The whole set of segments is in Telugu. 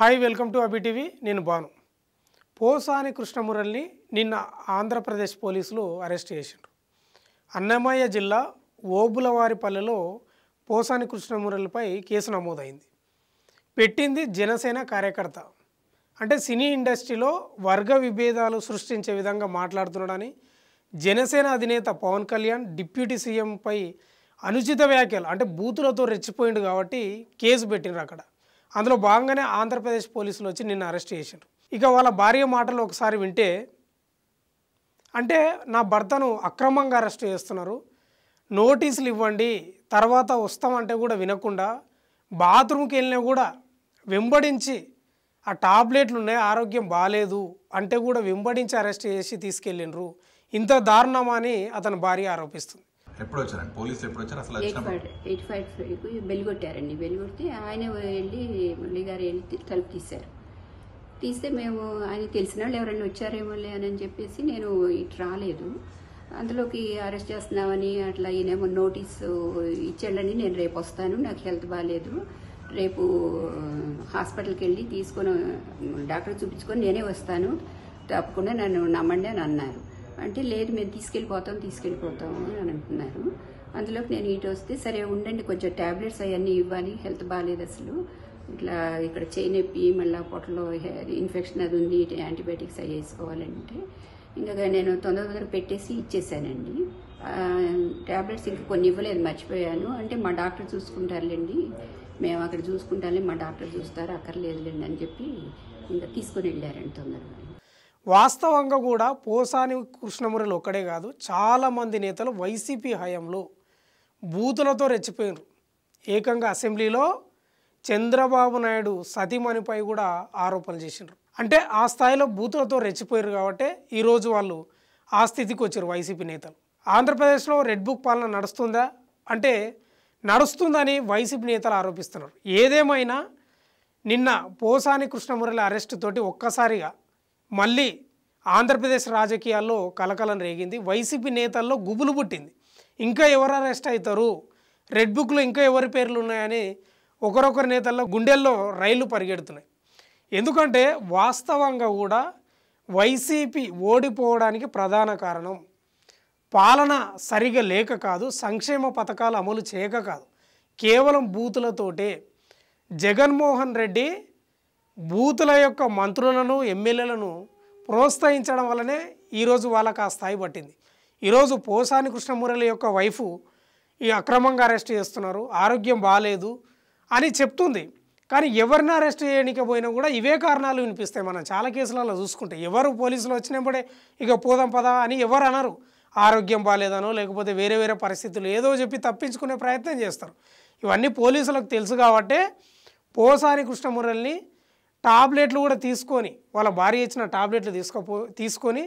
Hi welcome to Abhi TV. నేను బాను. పోసాని కృష్ణమురళిని నిన్న ఆంధ్రప్రదేశ్ పోలీసులు అరెస్ట్ చేశారు. అన్నమయ్య జిల్లా ఓబులవారిపల్లెలో పోసాని కృష్ణమురళిపై కేసు నమోదైంది. పెట్టింది జనసేన కార్యకర్త. అంటే సినీ ఇండస్ట్రీలో వర్గ విభేదాలు సృష్టించే విధంగా మాట్లాడుతున్నాడని జనసేన అధినేత పవన్ కళ్యాణ్ డిప్యూటీ సీఎంపై అనుచిత వ్యాఖ్యలు అంటే బూతులతో రెచ్చిపోయిండు కాబట్టి కేసు పెట్టినారు అక్కడ. అందులో భాగంగానే ఆంధ్రప్రదేశ్ పోలీసులు వచ్చి నిన్న అరెస్ట్ చేశారు. ఇక వాళ్ళ భార్య మాటలు ఒకసారి వింటే, అంటే నా భర్తను అక్రమంగా అరెస్ట్ చేస్తున్నారు, నోటీసులు ఇవ్వండి తర్వాత వస్తామంటే కూడా వినకుండా, బాత్రూమ్కి వెళ్ళినా కూడా వెంబడించి ఆ టాబ్లెట్లు ఉన్నాయి ఆరోగ్యం బాగాలేదు అంటే కూడా వెంబడించి అరెస్ట్ చేసి తీసుకెళ్ళిండ్రు. ఇంత దారుణమా అని అతని భార్య ఆరోపిస్తుంది. ఎప్పుడు వచ్చారండి పోలీసు? ఎప్పుడు వచ్చారు అసలు? 85 బెల్ కొట్టారండి. బెల్ కొడితే ఆయన వెళ్ళి మురళి గారు వెళ్ళి తలుపు తీస్తే మేము ఆయన తెలిసిన వాళ్ళు ఎవరైనా వచ్చారేమో అని చెప్పేసి నేను ఇటు రాలేదు. అందులోకి అరెస్ట్ చేస్తున్నామని అట్లా ఈయనేమో నోటీసు ఇచ్చాడని నేను రేపు వస్తాను, నాకు హెల్త్ బాగాలేదు, రేపు హాస్పిటల్కి వెళ్ళి తీసుకొని డాక్టర్ చూపించుకొని నేనే వస్తాను, తప్పకుండా నన్ను నమ్మండి అని అన్నారు. అంటే లేదు మేము తీసుకెళ్ళిపోతాము అని అంటున్నారు. అందులోకి నేను ఇటు వస్తే సరే ఉండండి కొంచెం ట్యాబ్లెట్స్ అవన్నీ ఇవ్వాలి, హెల్త్ బాగాలేదు అసలు, ఇట్లా ఇక్కడ చేయి నొప్పి మళ్ళీ పొట్టలో ఇన్ఫెక్షన్ అది ఉంది, యాంటీబయాటిక్స్ అవి వేసుకోవాలంటే ఇంకా నేను తొందర పెట్టేసి ఇచ్చేసానండి. ట్యాబ్లెట్స్ ఇంకా కొన్ని ఇవ్వలేదు, మర్చిపోయాను. అంటే మా డాక్టర్ చూసుకుంటారులేండి, మేము అక్కడ చూసుకుంటానే మా డాక్టర్ చూస్తారు, అక్కర్లేదులేండి అని చెప్పి ఇంకా తీసుకొని వెళ్ళారండి తొందరగా. వాస్తవంగా కూడా పోసాని కృష్ణమురళి ఒక్కడే కాదు, చాలామంది నేతలు వైసీపీ హయాంలో బూతులతో రెచ్చిపోయారు. ఏకంగా అసెంబ్లీలో చంద్రబాబు నాయుడు సతీమణిపై కూడా ఆరోపణలు చేసినారు. అంటే ఆ స్థాయిలో బూతులతో రెచ్చిపోయారు కాబట్టి ఈరోజు వాళ్ళు ఆ స్థితికి వచ్చారు వైసీపీ నేతలు. ఆంధ్రప్రదేశ్లో రెడ్ బుక్ పాలన నడుస్తుందా అంటే నడుస్తుందని వైసీపీ నేతలు ఆరోపిస్తున్నారు. ఏదేమైనా నిన్న పోసాని కృష్ణమురళి అరెస్ట్ తోటి ఒక్కసారిగా మళ్ళీ ఆంధ్రప్రదేశ్ రాజకీయాల్లో కలకలం రేగింది. వైసీపీ నేతల్లో గుబులు పుట్టింది. ఇంకా ఎవరు అరెస్ట్ అవుతారు, రెడ్ బుక్లో ఇంకా ఎవరి పేర్లు ఉన్నాయని ఒకరొకరి నేతల్లో గుండెల్లో రైళ్లు పరిగెడుతున్నాయి. ఎందుకంటే వాస్తవంగా కూడా వైసీపీ ఓడిపోవడానికి ప్రధాన కారణం పాలన సరిగా లేక కాదు, సంక్షేమ పథకాలు అమలు చేయక కాదు, కేవలం బూతులతోటే. జగన్మోహన్ రెడ్డి బూతుల యొక్క మంత్రులను ఎమ్మెల్యేలను ప్రోత్సహించడం వల్లనే ఈరోజు వాళ్ళకి ఆ స్థాయి పట్టింది. ఈరోజు పోసాని కృష్ణమురళి యొక్క వైఫ్ ఈ అక్రమంగా అరెస్ట్ చేస్తున్నారు, ఆరోగ్యం బాగాలేదు అని చెప్తుంది. కానీ ఎవరిని అరెస్ట్ చేయడానికి పోయినా కూడా ఇవే కారణాలు వినిపిస్తాయి. మనం చాలా కేసులలో చూసుకుంటే ఎవరు పోలీసులు వచ్చినప్పుడే ఇక పోదాం పదా అని ఎవరు అనరు. ఆరోగ్యం బాగాలేదనో లేకపోతే వేరే పరిస్థితులు ఏదో చెప్పి తప్పించుకునే ప్రయత్నం చేస్తారు. ఇవన్నీ పోలీసులకు తెలుసు కాబట్టే పోసాని కృష్ణమురళిని టాబ్లెట్లు కూడా తీసుకొని, వాళ్ళ భార్య ఇచ్చిన టాబ్లెట్లు తీసుకొని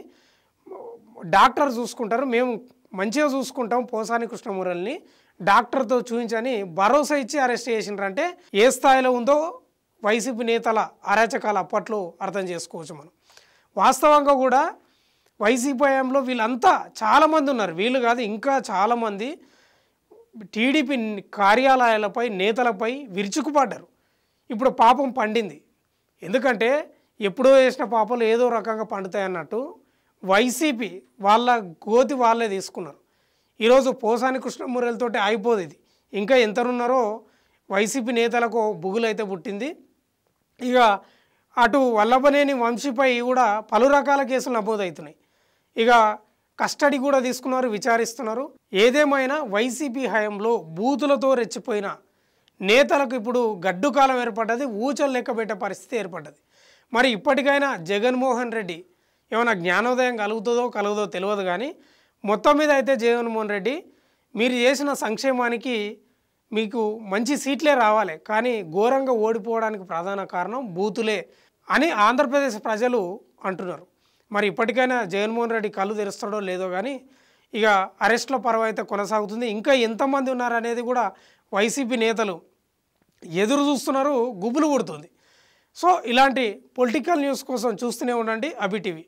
డాక్టర్ చూసుకుంటారు, మేము మంచిగా చూసుకుంటాం పోసాని కృష్ణమురళిని, డాక్టర్తో చూపించని భరోసా ఇచ్చి అరెస్ట్ చేసిండ్రంటే ఏ స్థాయిలో ఉందో వైసీపీ నేతల అరాచకాలు అప్పట్లో అర్థం చేసుకోవచ్చు మనం. వాస్తవంగా కూడా వైసీపీ హయాంలో వీళ్ళంతా చాలామంది ఉన్నారు, వీళ్ళు కాదు ఇంకా చాలామంది టీడీపీ కార్యాలయాలపై నేతలపై విరుచుకుపడ్డారు. ఇప్పుడు పాపం పండింది. ఎందుకంటే ఎప్పుడో వేసిన పాపలు ఏదో రకంగా పండుతాయి అన్నట్టు వైసీపీ వాళ్ళ గోతి వాళ్ళే తీసుకున్నారు. ఈరోజు పోసాని కృష్ణమురళితో అయిపోదు ఇది. ఇంకా ఎంతనున్నారో వైసీపీ నేతలకు బుగులైతే పుట్టింది. ఇక అటు వల్లభనేని వంశీపై కూడా పలు రకాల కేసులు నమోదవుతున్నాయి. ఇక కస్టడీ కూడా తీసుకున్నారు, విచారిస్తున్నారు. ఏదేమైనా వైసీపీ హయాంలో బూతులతో రెచ్చిపోయిన నేతలకు ఇప్పుడు గడ్డు కాలం ఏర్పడ్డది, ఊచలు లెక్క పెట్టే పరిస్థితి ఏర్పడ్డది. మరి ఇప్పటికైనా జగన్మోహన్ రెడ్డి ఏమైనా జ్ఞానోదయం కలుగుదో తెలియదు, కానీ మొత్తం మీద అయితే జగన్మోహన్ రెడ్డి మీరు చేసిన సంక్షేమానికి మీకు మంచి సీట్లే రావాలి, కానీ ఘోరంగా ఓడిపోవడానికి ప్రధాన కారణం బూతులే అని ఆంధ్రప్రదేశ్ ప్రజలు అంటున్నారు. మరి ఇప్పటికైనా జగన్మోహన్ రెడ్డి కళ్ళు తెరుస్తాడో లేదో కానీ ఇక అరెస్ట్ల పర్వం అయితే కొనసాగుతుంది. ఇంకా ఎంతమంది ఉన్నారనేది కూడా వైసీపీ నేతలు ఎదురు చూస్తున్నారు, గుబులు పుడుతుంది. సో ఇలాంటి పొలిటికల్ న్యూస్ కోసం చూస్తూనే ఉండండి అబి టీవీ.